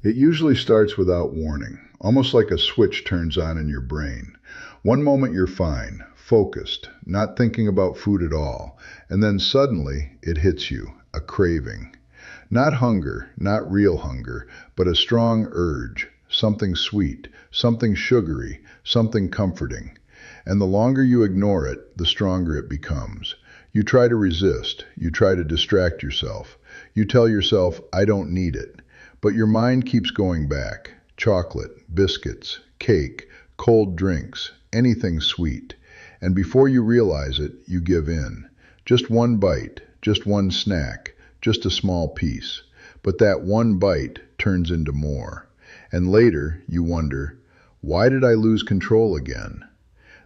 It usually starts without warning, almost like a switch turns on in your brain. One moment you're fine, focused, not thinking about food at all, and then suddenly it hits you, a craving. Not hunger, not real hunger, but a strong urge, something sweet, something sugary, something comforting. And the longer you ignore it, the stronger it becomes. You try to resist, you try to distract yourself. You tell yourself, I don't need it. But your mind keeps going back. Chocolate, biscuits, cake, cold drinks, anything sweet. And before you realize it, you give in. Just one bite, just one snack, just a small piece. But that one bite turns into more. And later, you wonder, why did I lose control again?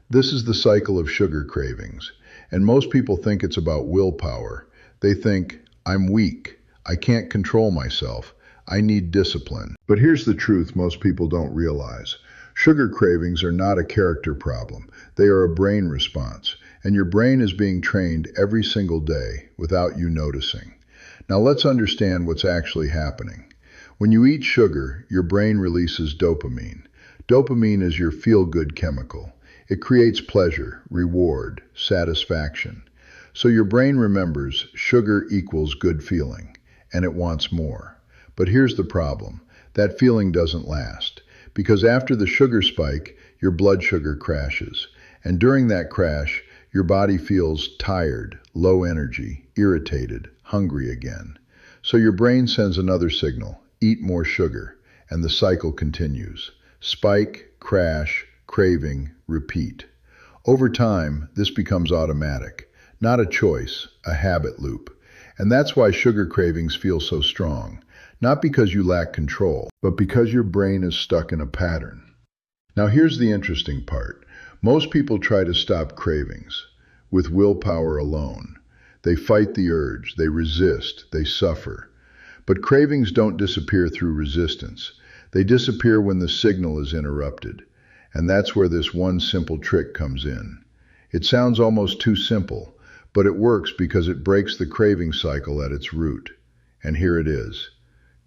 This is the cycle of sugar cravings. And most people think it's about willpower. They think, I'm weak. I can't control myself. I need discipline. But here's the truth most people don't realize. Sugar cravings are not a character problem. They are a brain response. And your brain is being trained every single day without you noticing. Now let's understand what's actually happening. When you eat sugar, your brain releases dopamine. Dopamine is your feel-good chemical. It creates pleasure, reward, satisfaction. So your brain remembers sugar equals good feeling, and it wants more. But here's the problem. That feeling doesn't last, because after the sugar spike, your blood sugar crashes. And during that crash, your body feels tired, low energy, irritated, hungry again. So your brain sends another signal, eat more sugar, and the cycle continues. Spike, crash, craving, repeat. Over time, this becomes automatic, not a choice, a habit loop. And that's why sugar cravings feel so strong. Not because you lack control, but because your brain is stuck in a pattern. Now here's the interesting part. Most people try to stop cravings with willpower alone. They fight the urge, they resist, they suffer. But cravings don't disappear through resistance. They disappear when the signal is interrupted. And that's where this one simple trick comes in. It sounds almost too simple, but it works because it breaks the craving cycle at its root. And here it is.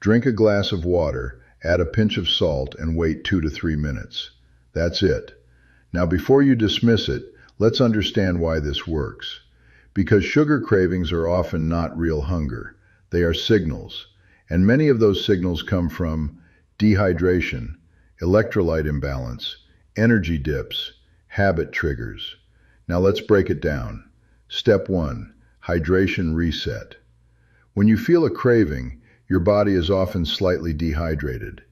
Drink a glass of water, add a pinch of salt, and wait 2 to 3 minutes. That's it. Now before you dismiss it, let's understand why this works. Because sugar cravings are often not real hunger. They are signals. And many of those signals come from dehydration, electrolyte imbalance, energy dips, habit triggers. Now let's break it down. Step 1, hydration reset. When you feel a craving, your body is often slightly dehydrated.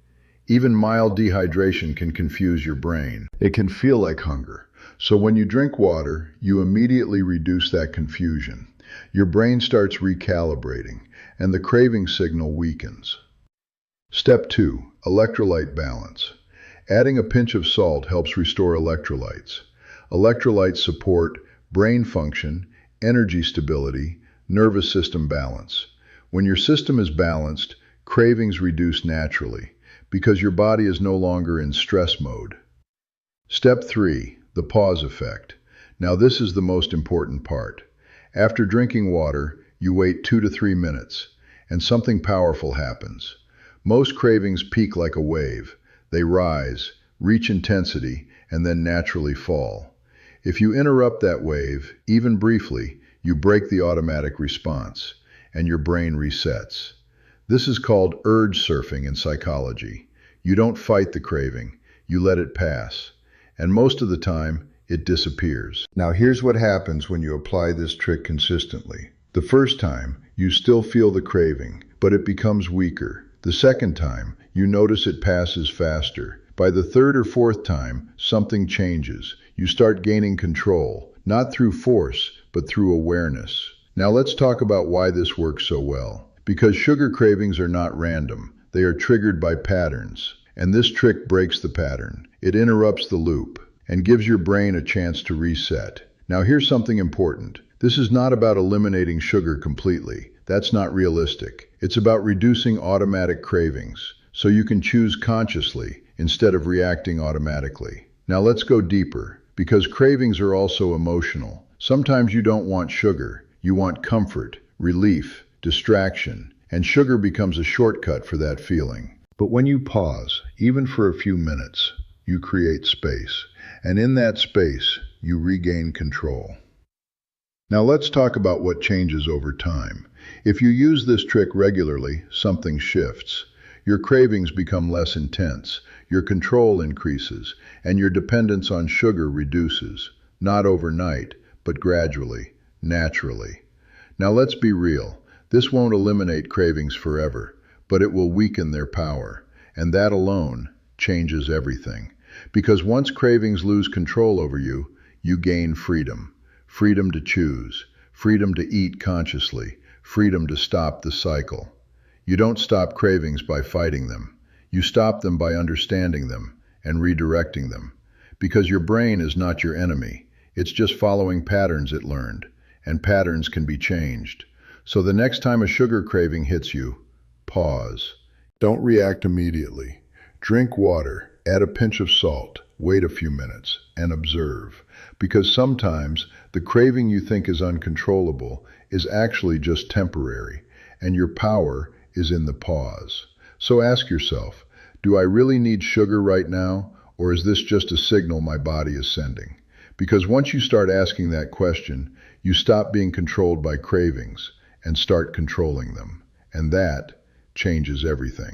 Even mild dehydration can confuse your brain. It can feel like hunger. So when you drink water, you immediately reduce that confusion. Your brain starts recalibrating, and the craving signal weakens. Step 2, electrolyte balance. Adding a pinch of salt helps restore electrolytes. Electrolytes support brain function, energy stability, nervous system balance. When your system is balanced, cravings reduce naturally because your body is no longer in stress mode. Step 3, the pause effect. Now this is the most important part. After drinking water, you wait 2 to 3 minutes, and something powerful happens. Most cravings peak like a wave. They rise, reach intensity, and then naturally fall. If you interrupt that wave, even briefly, you break the automatic response, and your brain resets. This is called urge surfing in psychology. You don't fight the craving, you let it pass. And most of the time, it disappears. Now here's what happens when you apply this trick consistently. The first time, you still feel the craving, but it becomes weaker. The second time, you notice it passes faster. By the third or fourth time, something changes. You start gaining control, not through force, but through awareness. Now let's talk about why this works so well. Because sugar cravings are not random. They are triggered by patterns. And this trick breaks the pattern. It interrupts the loop and gives your brain a chance to reset. Now here's something important. This is not about eliminating sugar completely. That's not realistic. It's about reducing automatic cravings, so you can choose consciously instead of reacting automatically. Now let's go deeper, because cravings are also emotional. Sometimes you don't want sugar. You want comfort, relief, distraction, and sugar becomes a shortcut for that feeling. But when you pause, even for a few minutes, you create space. And in that space, you regain control. Now let's talk about what changes over time. If you use this trick regularly, something shifts. Your cravings become less intense, your control increases, and your dependence on sugar reduces. Not overnight, but gradually, naturally. Now let's be real. This won't eliminate cravings forever, but it will weaken their power. And that alone changes everything. Because once cravings lose control over you, you gain freedom. Freedom to choose, freedom to eat consciously, freedom to stop the cycle. You don't stop cravings by fighting them. You stop them by understanding them and redirecting them. Because your brain is not your enemy. It's just following patterns it learned, and patterns can be changed. So the next time a sugar craving hits you, pause. Don't react immediately. Drink water, add a pinch of salt, wait a few minutes, and observe. Because sometimes the craving you think is uncontrollable is actually just temporary, and your power is in the pause. So ask yourself, do I really need sugar right now, or is this just a signal my body is sending? Because once you start asking that question, you stop being controlled by cravings and start controlling them. And that changes everything.